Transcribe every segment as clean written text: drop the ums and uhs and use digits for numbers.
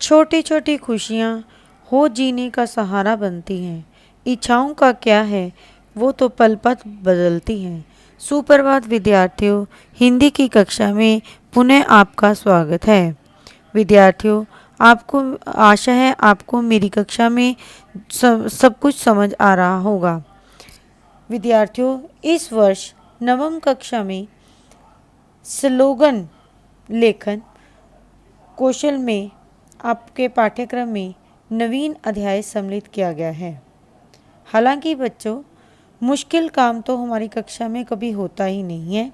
छोटी छोटी खुशियाँ हो जीने का सहारा बनती हैं। इच्छाओं का क्या है, वो तो पल पल बदलती हैं। सुप्रभात विद्यार्थियों, हिंदी की कक्षा में पुनः आपका स्वागत है। विद्यार्थियों, आपको आशा है आपको मेरी कक्षा में सब कुछ समझ आ रहा होगा। विद्यार्थियों, इस वर्ष नवम कक्षा में स्लोगन लेखन कौशल में आपके पाठ्यक्रम में नवीन अध्याय सम्मिलित किया गया है। हालांकि बच्चों, मुश्किल काम तो हमारी कक्षा में कभी होता ही नहीं है।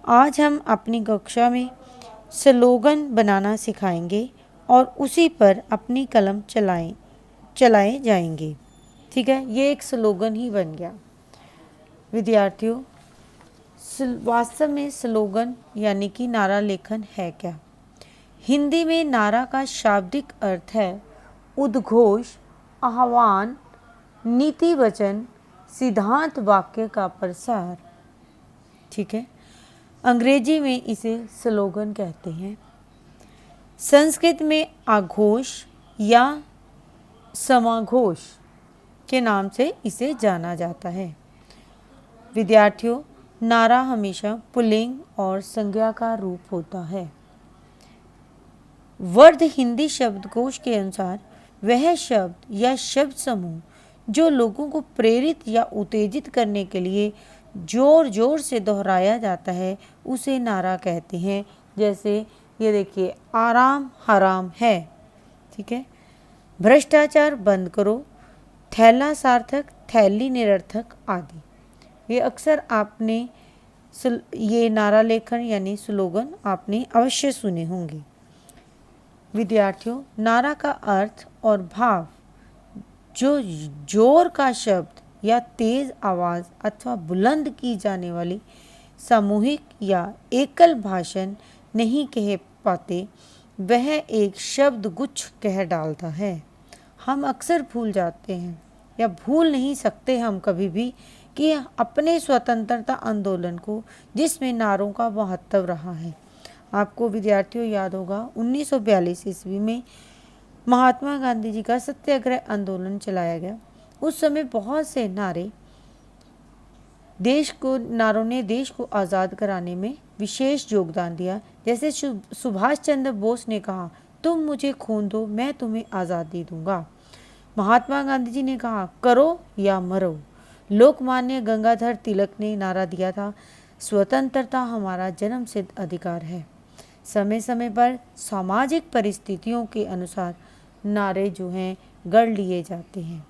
आज हम अपनी कक्षा में स्लोगन बनाना सिखाएंगे और उसी पर अपनी कलम चलाए जाएंगे। ठीक है, ये एक स्लोगन ही बन गया। विद्यार्थियों, वास्तव में स्लोगन यानी कि नारा लेखन है क्या? हिंदी में नारा का शाब्दिक अर्थ है उद्घोष, आह्वान, नीति वचन, सिद्धांत वाक्य का प्रसार। ठीक है, अंग्रेजी में इसे स्लोगन कहते हैं। संस्कृत में आघोष या समाघोष के नाम से इसे जाना जाता है। विद्यार्थियों, नारा हमेशा पुल्लिंग और संज्ञा का रूप होता है। वर्ध हिंदी शब्दकोश के अनुसार वह शब्द या शब्द समूह जो लोगों को प्रेरित या उत्तेजित करने के लिए जोर जोर से दोहराया जाता है उसे नारा कहते हैं। जैसे ये देखिए, आराम हराम है। ठीक है, भ्रष्टाचार बंद करो, थैला सार्थक, थैली निरर्थक आदि। ये अक्सर आपने ये नारा लेखन यानी स्लोगन आपने अवश्य सुने होंगे। विद्यार्थियों, नारा का अर्थ और भाव जो जोर का शब्द या तेज आवाज़ अथवा बुलंद की जाने वाली सामूहिक या एकल भाषण नहीं कह पाते, वह एक शब्द गुच्छ कह डालता है। हम अक्सर भूल जाते हैं या भूल नहीं सकते हम कभी भी कि अपने स्वतंत्रता आंदोलन को जिसमें नारों का महत्व रहा है। आपको विद्यार्थियों याद होगा 1942 ईस्वी में महात्मा गांधी जी का सत्याग्रह आंदोलन चलाया गया। उस समय बहुत से नारों ने देश को आज़ाद कराने में विशेष योगदान दिया। जैसे सुभाष चंद्र बोस ने कहा, तुम मुझे खून दो, मैं तुम्हें आज़ादी दूंगा। महात्मा गांधी जी ने कहा, करो या मरो। लोकमान्य गंगाधर तिलक ने नारा दिया था, स्वतंत्रता हमारा जन्मसिद्ध अधिकार है। समय समय पर सामाजिक परिस्थितियों के अनुसार नारे जो हैं गढ़ लिए जाते हैं।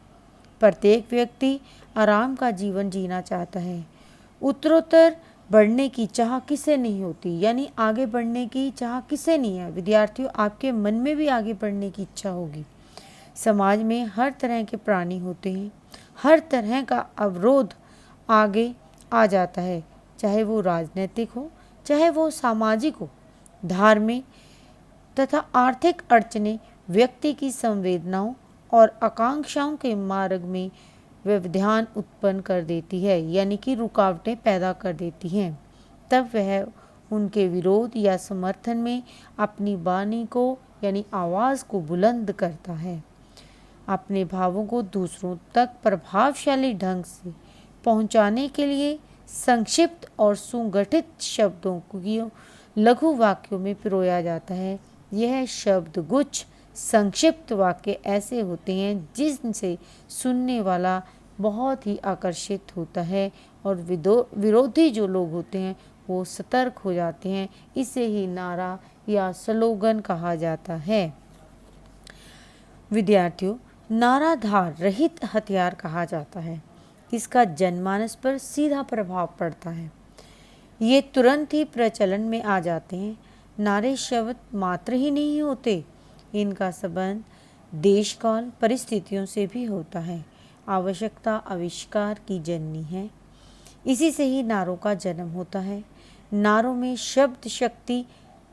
प्रत्येक व्यक्ति आराम का जीवन जीना चाहता है। उत्तरोत्तर बढ़ने की चाह किसे नहीं होती, यानी आगे बढ़ने की चाह किसे नहीं है। विद्यार्थियों, आपके मन में भी आगे बढ़ने की इच्छा होगी। समाज में हर तरह के प्राणी होते हैं, हर तरह का अवरोध आगे आ जाता है, चाहे वो राजनीतिक हो, चाहे वो सामाजिक हो। धार्मिक तथा आर्थिक अड़चनें व्यक्ति की संवेदनाओं और आकांक्षाओं के मार्ग में व्यवधान उत्पन्न कर देती है, यानी कि रुकावटें पैदा कर देती हैं। तब वह उनके विरोध या समर्थन में अपनी वाणी को यानी आवाज़ को बुलंद करता है। अपने भावों को दूसरों तक प्रभावशाली ढंग से पहुंचाने के लिए संक्षिप्त और सुगठित शब्दों को लघु वाक्यों में पिरोया जाता है। यह शब्द गुच्छ संक्षिप्त वाक्य ऐसे होते हैं जिनसे सुनने वाला बहुत ही आकर्षित होता है और विरोधी जो लोग होते हैं वो सतर्क हो जाते हैं। इसे ही नारा या स्लोगन कहा जाता है। विद्यार्थियों, नारा धार रहित हथियार कहा जाता है। इसका जनमानस पर सीधा प्रभाव पड़ता है। ये तुरंत ही प्रचलन में आ जाते हैं। नारे शब्द मात्र ही नहीं होते, इनका संबंध देशकाल परिस्थितियों से भी होता है। आवश्यकता आविष्कार की जननी है, इसी से ही नारों का जन्म होता है। नारों में शब्द शक्ति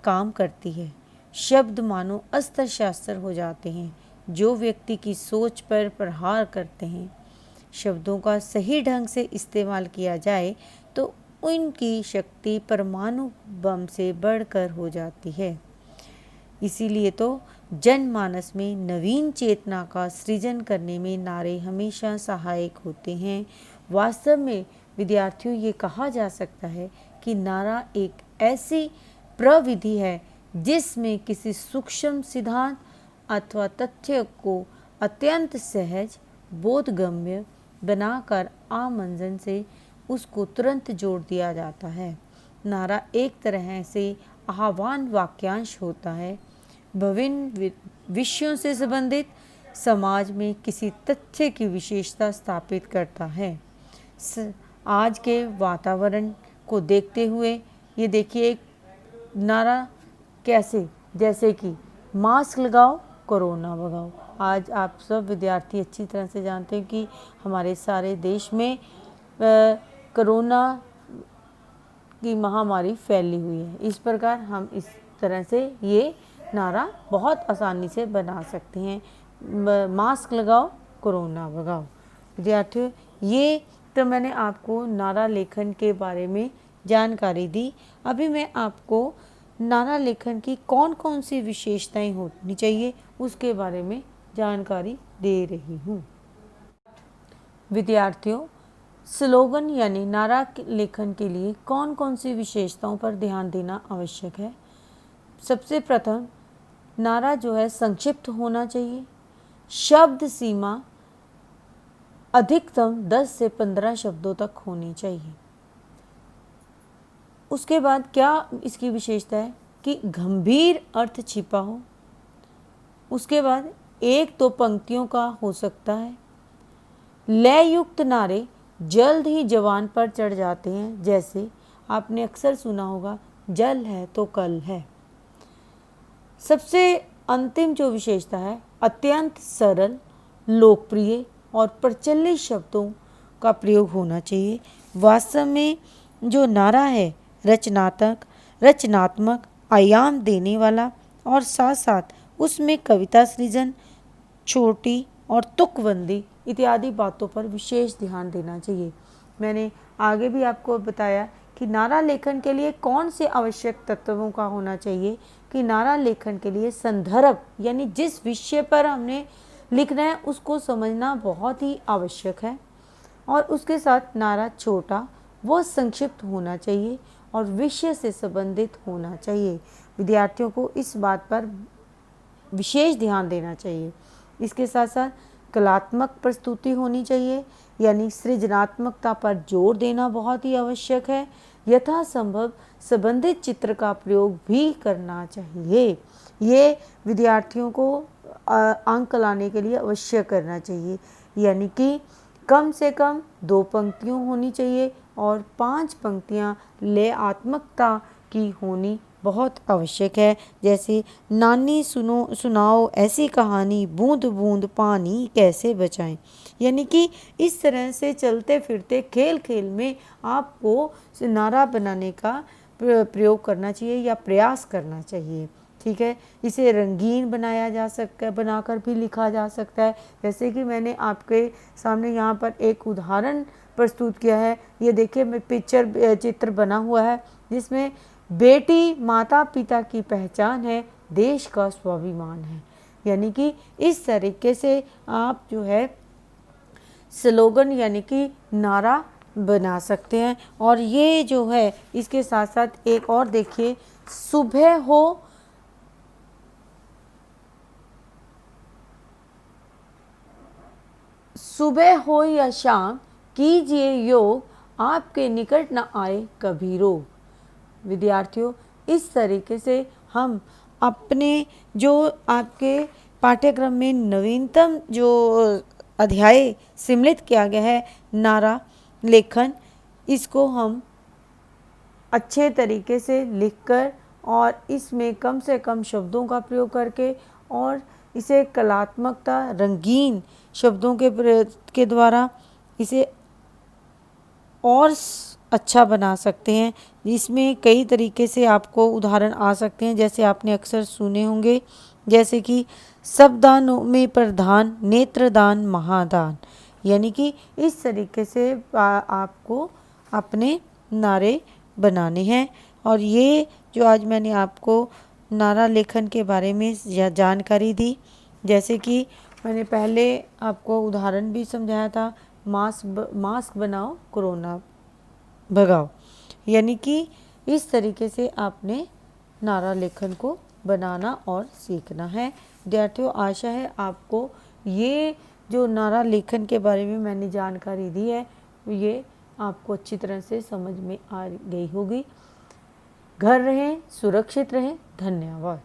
काम करती है। शब्द मानो अस्त्र शस्त्र हो जाते हैं जो व्यक्ति की सोच पर प्रहार करते हैं। शब्दों का सही ढंग से इस्तेमाल किया जाए तो उनकी शक्ति परमाणु बम से बढ़कर हो जाती है। इसीलिए तो जनमानस में नवीन चेतना का सृजन करने में नारे हमेशा सहायक होते हैं। वास्तव में विद्यार्थियों, ये कहा जा सकता है कि नारा एक ऐसी प्रविधि है जिसमें किसी सूक्ष्म सिद्धांत अथवा तथ्य को अत्यंत सहज बोधगम्य बनाकर आमंजन से उसको तुरंत जोड़ दिया जाता है। नारा एक तरह से आह्वान वाक्यांश होता है, विभिन्न विषयों से संबंधित समाज में किसी तथ्य की विशेषता स्थापित करता है। आज के वातावरण को देखते हुए ये देखिए एक नारा कैसे, जैसे कि मास्क लगाओ कोरोना भगाओ। आज आप सब विद्यार्थी अच्छी तरह से जानते हैं कि हमारे सारे देश में कोरोना की महामारी फैली हुई है। इस प्रकार हम इस तरह से ये नारा बहुत आसानी से बना सकते हैं, मास्क लगाओ कोरोना भगाओ। विद्यार्थियों, ये तो मैंने आपको नारा लेखन के बारे में जानकारी दी। अभी मैं आपको नारा लेखन की कौन कौन सी विशेषताएं होनी चाहिए उसके बारे में जानकारी दे रही हूँ। विद्यार्थियों, स्लोगन यानी नारा लेखन के लिए कौन कौन सी विशेषताओं पर ध्यान देना आवश्यक है। सबसे प्रथम, नारा जो है संक्षिप्त होना चाहिए। शब्द सीमा अधिकतम 10 से 15 शब्दों तक होनी चाहिए। उसके बाद क्या इसकी विशेषता है कि गंभीर अर्थ छिपा हो। उसके बाद 1-2 पंक्तियों का हो सकता है। लययुक्त नारे जल्द ही जवान पर चढ़ जाते हैं, जैसे आपने अक्सर सुना होगा, जल है तो कल है। सबसे अंतिम जो विशेषता है, अत्यंत सरल, लोकप्रिय और प्रचलित शब्दों का प्रयोग होना चाहिए। वास्तव में जो नारा है रचनात्मक आयाम देने वाला और साथ साथ उसमें कविता सृजन, छोटी और तुकबंदी इत्यादि बातों पर विशेष ध्यान देना चाहिए। मैंने आगे भी आपको बताया कि नारा लेखन के लिए कौन से आवश्यक तत्वों का होना चाहिए, कि नारा लेखन के लिए संदर्भ यानी जिस विषय पर हमने लिखना है उसको समझना बहुत ही आवश्यक है। और उसके साथ नारा छोटा व संक्षिप्त होना चाहिए और विषय से संबंधित होना चाहिए। विद्यार्थियों को इस बात पर विशेष ध्यान देना चाहिए। इसके साथ साथ कलात्मक प्रस्तुति होनी चाहिए, यानी सृजनात्मकता पर जोर देना बहुत ही आवश्यक है। यथासंभव संबंधित चित्र का प्रयोग भी करना चाहिए। ये विद्यार्थियों को अंक लाने के लिए अवश्य करना चाहिए, यानी कि कम से कम 2 पंक्तियों होनी चाहिए और 5 पंक्तियां लयात्मकता की होनी बहुत आवश्यक है। जैसे नानी सुनाओ ऐसी कहानी, बूंद बूंद पानी कैसे बचाएं। यानी कि इस तरह से चलते फिरते खेल खेल में आपको नारा बनाने का प्रयोग करना चाहिए या प्रयास करना चाहिए। ठीक है, इसे रंगीन बनाया जा सकता है, बनाकर भी लिखा जा सकता है। जैसे कि मैंने आपके सामने यहाँ पर एक उदाहरण प्रस्तुत किया है। ये देखिए चित्र बना हुआ है जिसमें बेटी माता पिता की पहचान है, देश का स्वाभिमान है। यानी कि इस तरीके से आप जो है स्लोगन यानी कि नारा बना सकते हैं। और ये जो है इसके साथ साथ एक और देखिए, सुबह हो या शाम कीजिए योग, आपके निकट न आए कभी रोग। विद्यार्थियों, इस तरीके से हम अपने जो आपके पाठ्यक्रम में नवीनतम जो अध्याय सम्मिलित किया गया है नारा लेखन, इसको हम अच्छे तरीके से लिखकर और इसमें कम से कम शब्दों का प्रयोग करके और इसे कलात्मकता रंगीन शब्दों के द्वारा इसे और अच्छा बना सकते हैं। इसमें कई तरीके से आपको उदाहरण आ सकते हैं, जैसे आपने अक्सर सुने होंगे, जैसे कि सब दानों में प्रधान नेत्रदान महादान। यानी कि इस तरीके से आपको अपने नारे बनाने हैं। और ये जो आज मैंने आपको नारा लेखन के बारे में जानकारी दी। जैसे कि मैंने पहले आपको उदाहरण भी समझाया था, मास्क बनाओ कोरोना भगाओ। यानी कि इस तरीके से आपने नारा लेखन को बनाना और सीखना है। विद्यार्थियों, आशा है आपको ये जो नारा लेखन के बारे में मैंने जानकारी दी है ये आपको अच्छी तरह से समझ में आ गई होगी। घर रहें, सुरक्षित रहें। धन्यवाद।